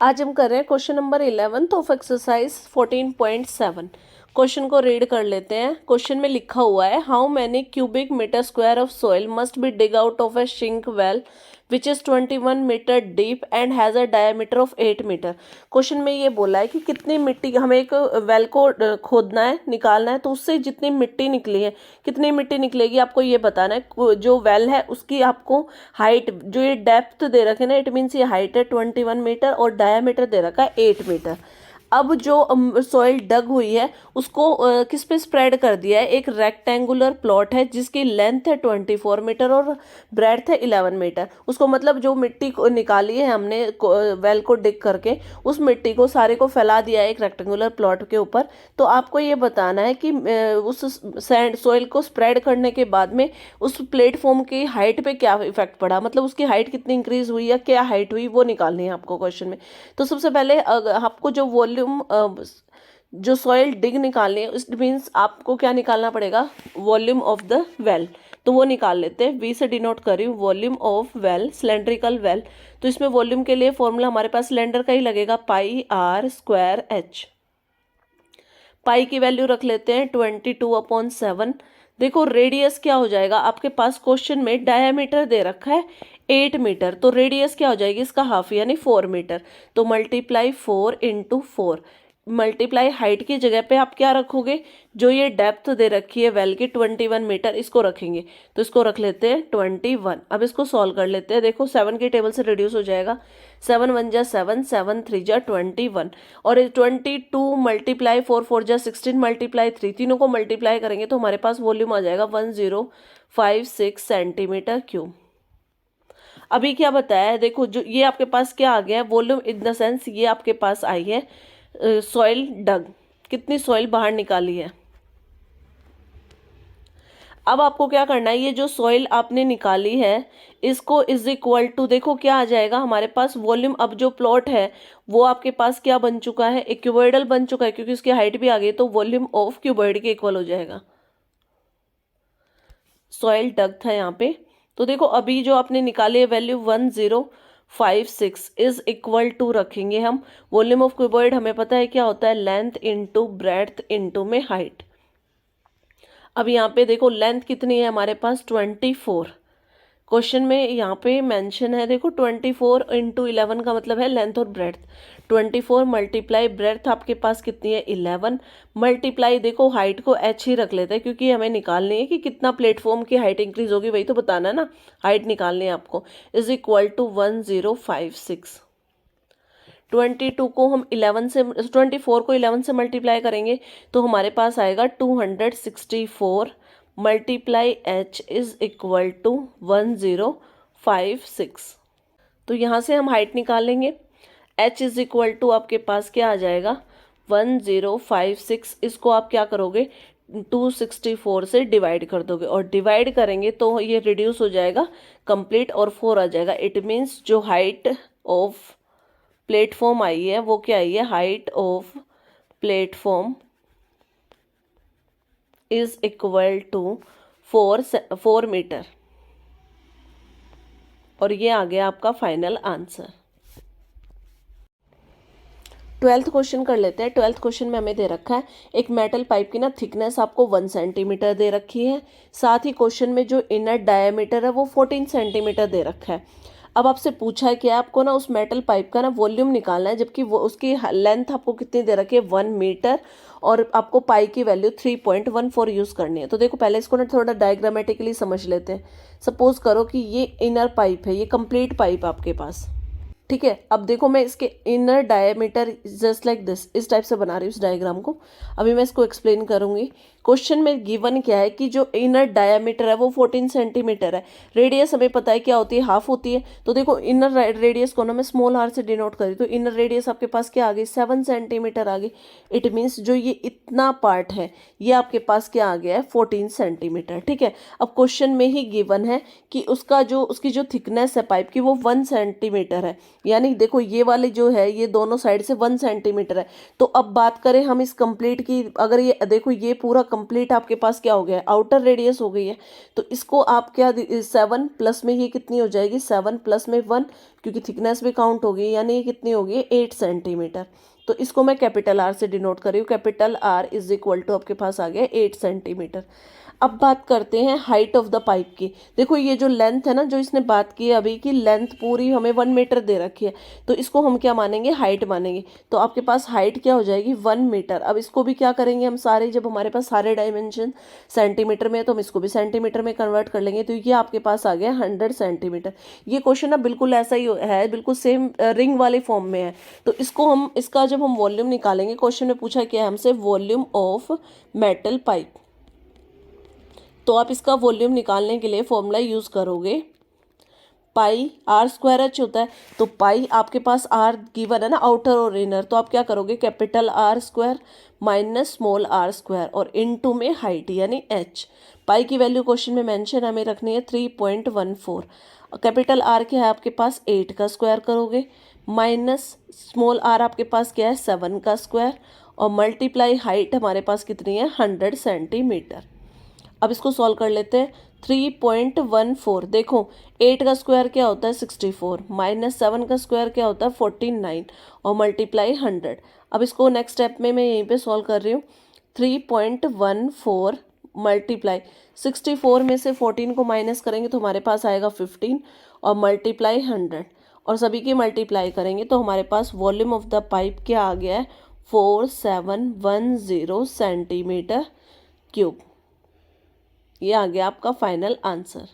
आज हम कर रहे हैं question number 11 of exercise 14.7। Question को रीड कर लेते हैं। क्वेश्चन में लिखा हुआ है, how many cubic metre square of soil must be dig out of a sink well which is 21 metre deep and has a diameter of 8 metre. Question में ये बोला है कि कितनी मिट्टी, हमें एक वेल को खोदना है, निकालना है, तो उससे जितनी मिट्टी निकली है, कितनी मिट्टी निकलेगी आपको ये बताना है। जो वेल है उसकी आपको हाइट, जो ये डेप्थ दे रखे ना, इट मीन्स ये हाइट है 21 मीटर और डायामीटर दे रखा है 8 मीटर। अब जो सॉइल डग हुई है उसको किस पे स्प्रेड कर दिया है, एक रेक्टेंगुलर प्लॉट है जिसकी लेंथ है 24 मीटर और ब्रेड्थ है 11 मीटर। उसको मतलब जो मिट्टी को निकाली है हमने वेल को डिग करके, उस मिट्टी को सारे को फैला दिया है एक रेक्टेंगुलर प्लॉट के ऊपर। तो आपको ये बताना है कि उस सैंड सॉइल को स्प्रेड करने के बाद में उस प्लेटफॉर्म की हाइट पे क्या इफेक्ट पड़ा, मतलब उसकी हाइट कितनी इंक्रीज हुई या क्या हाइट हुई, वो निकालनी है आपको क्वेश्चन में। तो सबसे पहले आपको जो वॉल्यूम, जो सॉइल डिग निकालनी है, इट मीन्स आपको क्या निकालना पड़ेगा, वॉल्यूम ऑफ द वेल। तो वो निकाल लेते हैं। वी से डिनोट करी volume of well, cylindrical well. तो इसमें वॉल्यूम के लिए फॉर्मूला हमारे पास सिलेंडर का ही लगेगा, पाई आर स्क्वायर एच। पाई की वैल्यू रख लेते हैं 22/7। देखो रेडियस क्या हो जाएगा, आपके पास क्वेश्चन में डायामीटर दे रखा है 8 मीटर, तो रेडियस क्या हो जाएगी इसका हाफ यानी 4 मीटर। तो मल्टीप्लाई 4 इंटू 4, मल्टीप्लाई हाइट की जगह पे आप क्या रखोगे, जो ये डेप्थ दे रखी है वेल की 21 मीटर, इसको रखेंगे। तो इसको रख लेते हैं 21। अब इसको सॉल्व कर लेते हैं। देखो 7 की टेबल से रिड्यूस हो जाएगा, 7 1 जा 7, 7 3 जा 21 और 22 मल्टीप्लाई 4 4 जा 16 मल्टीप्लाई 3, तीनों को मल्टीप्लाई करेंगे तो हमारे पास वॉल्यूम आ जाएगा 1056 सेंटीमीटर क्यूब। अभी क्या बताया है, देखो जो ये आपके पास क्या आ गया है, वॉल्यूम इन द सेंस ये आपके पास आई है सॉइल डग, कितनी सॉइल बाहर निकाली है। अब आपको क्या करना है, ये जो सॉइल आपने निकाली है इसको इज इक्वल टू, देखो क्या आ जाएगा हमारे पास वॉल्यूम। अब जो प्लॉट है वो आपके पास क्या बन चुका है, एक क्यूबॉइडल बन चुका है क्योंकि उसकी हाइट भी आ गई, तो वॉल्यूम ऑफ क्यूबॉइड के इक्वल हो जाएगा। सॉइल डग था यहाँ पे। तो देखो अभी जो आपने निकाली है वैल्यू 1056 इज इक्वल टू रखेंगे हम, वॉल्यूम ऑफ क्यूबॉइड हमें पता है क्या होता है, लेंथ इंटू ब्रेड्थ इंटू में हाइट। अब यहाँ पे देखो लेंथ कितनी है हमारे पास 24, क्वेश्चन में यहाँ पे मेंशन है, देखो 24 इंटू 11 का मतलब है लेंथ और ब्रेड्थ। 24 मल्टीप्लाई ब्रेड्थ आपके पास कितनी है 11 मल्टीप्लाई, देखो हाइट को h ही रख लेते हैं क्योंकि हमें निकालनी है कि कितना प्लेटफॉर्म की हाइट इंक्रीज होगी, वही तो बताना है ना, हाइट निकालनी है आपको। Is equal to 1056। 22 को हम 11 से, 24 को 11 से मल्टीप्लाई करेंगे तो हमारे पास आएगा 264 multiply H is equal to 1056। तो यहाँ से हम हाइट निकालेंगे, एच इज इक्वल टू आपके पास क्या आ जाएगा 1056। इसको आप क्या करोगे 264 से डिवाइड कर दोगे और डिवाइड करेंगे तो ये रिड्यूस हो जाएगा कंप्लीट और 4 आ जाएगा। इट मीन्स जो हाइट ऑफ प्लेटफॉर्म आई है वो क्या आई है, height of platform is equal to 4 metre. और ये आ गया आपका फाइनल आंसर। 12th क्वेश्चन कर लेते हैं। 12th क्वेश्चन में हमें दे रखा है एक मेटल पाइप की ना थिकनेस आपको 1 सेंटीमीटर दे रखी है, साथ ही क्वेश्चन में जो इनर डायमीटर है वो 14 सेंटीमीटर दे रखा है। अब आपसे पूछा है कि आपको ना उस मेटल पाइप का ना वॉल्यूम निकालना है, जबकि वो उसकी लेंथ आपको कितनी दे रखी है 1 मीटर और आपको पाई की वैल्यू 3.14 यूज़ करनी है। तो देखो पहले इसको ना थोड़ा डायग्रामेटिकली समझ लेते हैं। सपोज करो कि ये इनर पाइप है, ये कंप्लीट पाइप आपके पास, ठीक है। अब देखो मैं इसके inner diameter just like this, इस टाइप से बना रही हूँ इस डायग्राम को। अभी मैं इसको एक्सप्लेन करूंगी। क्वेश्चन में गिवन क्या है कि जो इनर डायमीटर है वो 14 सेंटीमीटर है, रेडियस हमें पता है क्या होती है, हाफ होती है। तो देखो इनर रेडियस को ना मैं स्मॉल आर से डिनोट करी, तो इनर रेडियस आपके पास क्या आ गई 7 सेंटीमीटर आ गई। इट मीन्स जो ये इतना पार्ट है ये आपके पास क्या आ गया है 14 सेंटीमीटर, ठीक है। अब क्वेश्चन में ही गिवन है कि उसकी जो थिकनेस है पाइप की वो 1 सेंटीमीटर है, यानी देखो ये वाली जो है ये दोनों साइड से 1 सेंटीमीटर है। तो अब बात करें हम इस कंप्लीट की, अगर ये देखो ये पूरा कंप्लीट आपके पास क्या हो गया है, आउटर रेडियस हो गई है। तो इसको आप क्या 7 प्लस में ये कितनी हो जाएगी, 7 प्लस में 1, क्योंकि थिकनेस भी काउंट होगी, यानी ये कितनी होगी 8 सेंटीमीटर। तो इसको मैं कैपिटल आर से डिनोट कर रही हूँ, capital R is equal to आपके पास आ गया 8 सेंटीमीटर। अब बात करते हैं हाइट ऑफ द पाइप की। देखो ये जो लेंथ है ना, जो इसने बात की है अभी की लेंथ पूरी हमें 1 मीटर दे रखी है, तो इसको हम क्या मानेंगे, हाइट मानेंगे। तो आपके पास हाइट क्या हो जाएगी 1 मीटर। अब इसको भी क्या करेंगे हम सारे, जब हमारे पास सारे डायमेंशन सेंटीमीटर में है तो हम इसको भी सेंटीमीटर में कन्वर्ट कर लेंगे। तो ये आपके पास आ गया 100 सेंटीमीटर। ये क्वेश्चन ना बिल्कुल ऐसा ही है, बिल्कुल सेम रिंग वाले फॉर्म में है। तो इसको हम, इसका जब हम वॉल्यूम निकालेंगे, क्वेश्चन में पूछा क्या है हमसे, वॉल्यूम ऑफ मेटल पाइप। तो आप इसका वॉल्यूम निकालने के लिए फॉर्मूला यूज़ करोगे, पाई आर स्क्वायर एच होता है। तो पाई आपके पास आर गिवन है ना, आउटर और इनर, तो आप क्या करोगे, capital R square minus small R square और इनटू में हाइट यानी एच। पाई की वैल्यू क्वेश्चन में मेंशन हमें रखनी है 3.14। कैपिटल आर क्या है आपके पास 8 का स्क्वायर करोगे, माइनस स्मॉल आर आपके पास क्या है 7 का स्क्वायर, और मल्टीप्लाई हाइट हमारे पास कितनी है 100 सेंटीमीटर। अब इसको सॉल्व कर लेते हैं। 3.14, देखो 8 का स्क्वायर क्या होता है 64, माइनस 7 का स्क्वायर क्या होता है 49, और मल्टीप्लाई 100। अब इसको नेक्स्ट स्टेप में मैं यहीं पे सॉल्व कर रही हूँ। 3.14 मल्टीप्लाई 64 में से 14 को माइनस करेंगे तो हमारे पास आएगा 15, और मल्टीप्लाई 100, और सभी की मल्टीप्लाई करेंगे तो हमारे पास वॉल्यूम ऑफ द पाइप क्या आ गया है 4710 सेंटीमीटर क्यूब। ये आ गया आपका फाइनल आंसर।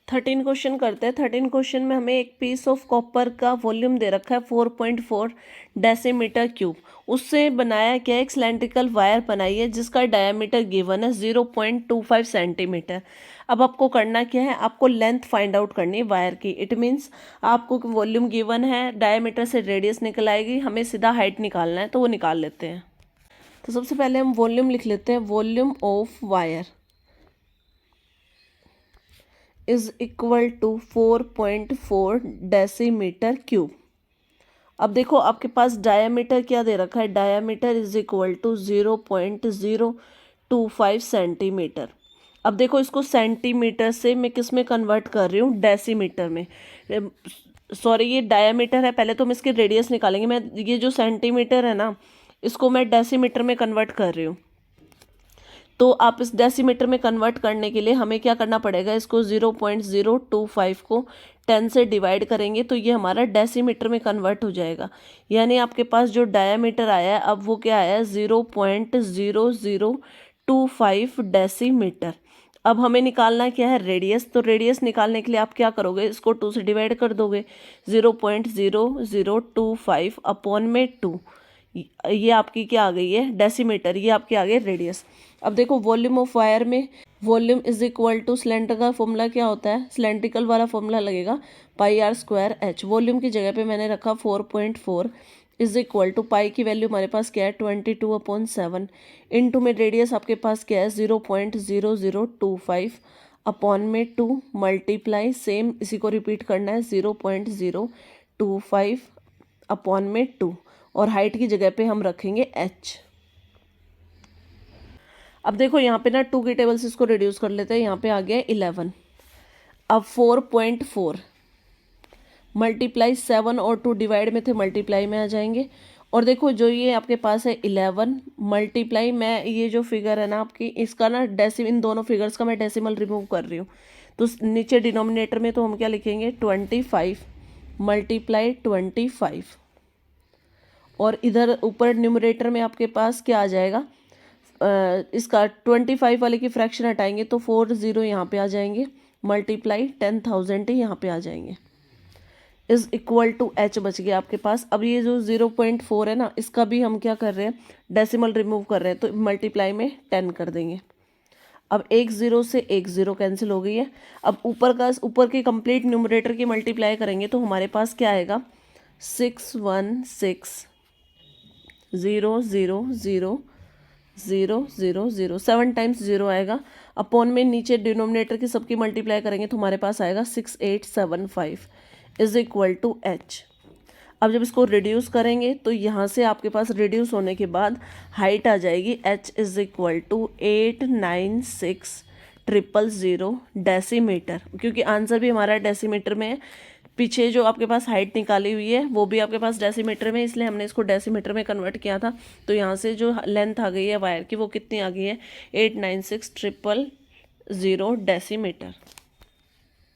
13 क्वेश्चन करते हैं। 13 क्वेश्चन में हमें एक पीस ऑफ कॉपर का वॉल्यूम दे रखा है 4.4 डेसीमीटर क्यूब। उससे बनाया क्या है, एक सिलेंड्रिकल वायर बनाई है जिसका डायमीटर गिवन है 0.25 सेंटीमीटर। अब आपको करना क्या है, आपको लेंथ फाइंड आउट करनी है वायर की। इट मीन्स आपको वॉल्यूम गिवन है, डायमीटर से रेडियस निकल आएगी, हमें सीधा हाइट निकालना है, तो वो निकाल लेते हैं। तो सबसे पहले हम वॉल्यूम लिख लेते हैं, volume of wire is equal to 4.4 decimetre cube. अब देखो आपके पास डायामीटर क्या दे रखा है, diameter is equal to 0.025 centimetre. अब देखो इसको सेंटीमीटर से मैं किस में कन्वर्ट कर रही हूँ, डेसीमीटर में। सॉरी ये डायामीटर है, पहले तो हम इसकी रेडियस निकालेंगे। मैं ये जो सेंटीमीटर है ना, इसको मैं डेसीमीटर में कन्वर्ट कर रही हूँ। तो आप इस डेसीमीटर में कन्वर्ट करने के लिए हमें क्या करना पड़ेगा, इसको 0.025 को 10 से डिवाइड करेंगे तो ये हमारा डेसीमीटर में कन्वर्ट हो जाएगा। यानी आपके पास जो डायामीटर आया है अब वो क्या आया है 0.0025 डेसीमीटर। अब हमें निकालना क्या है, रेडियस। तो रेडियस निकालने के लिए आप क्या करोगे, इसको 2 से डिवाइड कर दोगे, 0.0025 अपॉन में 2। ये आपकी क्या आ गई है, डेसीमीटर। ये आपकी आ गई रेडियस। अब देखो वॉल्यूम ऑफ वायर में volume is equal two cylinder का फॉर्मूला क्या होता है, सिलेंड्रिकल वाला फॉर्मूला लगेगा पाई आर स्क्वायर एच। वॉल्यूम की जगह पे मैंने रखा 4.4 इज इक्वल टू पाई की वैल्यू हमारे पास क्या है 22/7, इनटू में रेडियस आपके पास क्या है 0.0025 अपॉन में 2 मल्टीप्लाई सेम इसी को रिपीट करना है 0.025 अपॉन में 2, और हाइट की जगह पे हम रखेंगे h। अब देखो यहाँ पे ना 2 की टेबल से इसको रिड्यूस कर लेते हैं, यहाँ पे आ गया 11। अब 4.4 मल्टीप्लाई 7 और 2 डिवाइड में थे, मल्टीप्लाई में आ जाएंगे। और देखो जो ये आपके पास है 11 मल्टीप्लाई, मैं ये जो फिगर है ना आपकी, इसका ना इन दोनों फिगर्स का मैं डेसिमल रिमूव कर रही हूँ। तो नीचे डिनोमिनेटर में तो हम क्या लिखेंगे 25 मल्टीप्लाई 25, और इधर ऊपर न्यूमरेटर में आपके पास क्या आ जाएगा, इसका 25 वाले की फ्रैक्शन हटाएंगे तो 40 यहाँ पे आ जाएंगे, मल्टीप्लाई 10,000 यहाँ पे आ जाएंगे, इज इक्वल टू h बच गया आपके पास। अब ये जो 0.4 है ना, इसका भी हम क्या कर रहे हैं, डेसिमल रिमूव कर रहे हैं, तो मल्टीप्लाई में 10 कर देंगे। अब एक 0 से एक 0 कैंसिल हो गई है। अब ऊपर के कंप्लीट न्यूमरेटर की मल्टीप्लाई करेंगे तो हमारे पास क्या आएगा 616,000,000 7 टाइम्स 0 आएगा, अपॉन में नीचे डिनोमिनेटर की सबकी मल्टीप्लाई करेंगे तो हमारे पास आएगा 6875 इज इक्वल टू एच। अब जब इसको रिड्यूस करेंगे तो यहाँ से आपके पास रिड्यूस होने के बाद हाइट आ जाएगी h is equal to 896,000 decimetre, क्योंकि आंसर भी हमारा डेसीमीटर में है। पीछे जो आपके पास हाइट निकाली हुई है वो भी आपके पास डेसीमीटर में, इसलिए हमने इसको डेसीमीटर में कन्वर्ट किया था। तो यहाँ से जो लेंथ आ गई है वायर की वो कितनी आ गई है, 896,000 डेसीमीटर।